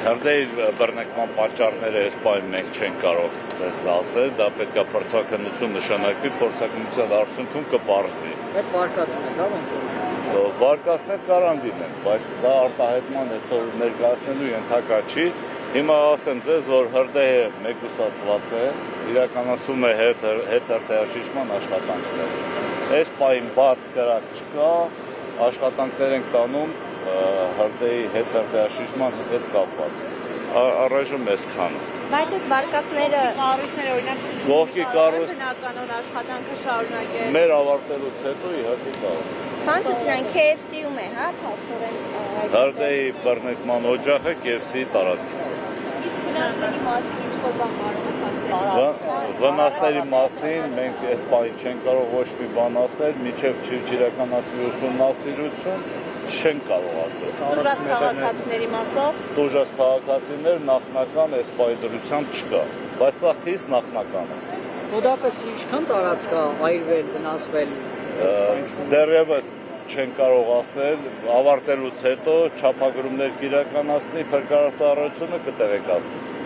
Հրդեհի բռնկման պատճառները այս պահին մենք չենք կարող ձեզ ասել, դա պետք է փորձաքննություն նշանակվի, փորձաքննության արդյունքում կպարզվի։ Բայց վարկածում եք, ոնց որ։ Վարկածներ կարան լինեն, բայց դա արտահայտման այսօր ներկայացնելու ենթակա չի։ Հիմա ասեմ ձեզ, որ հրդեհը մեկուսացված է, իրականացում է հետհրդեհաշիջման աշխատանքներ։ Այս պահին բաց կրակ չկա, աշխատանքներ ենք տանում հրդեհի հետհրդեհաշիջման հետ կապված։ Առայժմ այսքանը։ Բայց այդ վարկածները կառույցները օրինակ Կողքի կառույց բնականոն աշխատանքը շարունակել։ մեր ավարտելուց հետո իհարկե կարող։ Քանչության KFC-ում է, հա, փաստորեն Հրդեհի բռնկման օջախը KFC-ի տարածքից է։ Իսկ վնասների մասին ինչ որ բան կարող եք ասել։ Վնասների մասին մենք այս պահին չենք կարող ոչ մի բան ասել, մինչև չիրականացվի ուսումնասիրություն չենք կարող ասել։ Դժվար քաղաքացիների մասով Դժվար քաղաքացիներ նախնական այս պահի դրությամբ չկա, բայց սա խիստ նախնական է։ Մոտապես ինչքան տարածք կա այրվել, վնասվել։ Դեռևս չեն կարող ասել, ավարտելուց հետո չափագրումներ կիրականացնի, փրկարարծառայությունը կտեղեկացնի։